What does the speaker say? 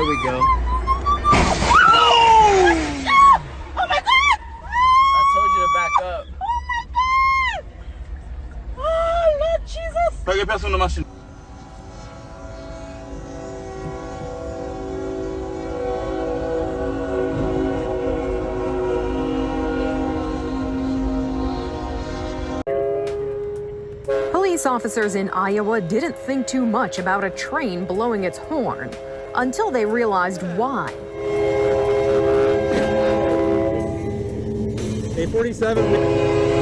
There we go. Oh! Oh my God! I told you to back up. Oh my God! Oh Lord Jesus! Pega a peça na máquina. Police officers in Iowa didn't think too much about a train blowing its horn until they realized why. A47.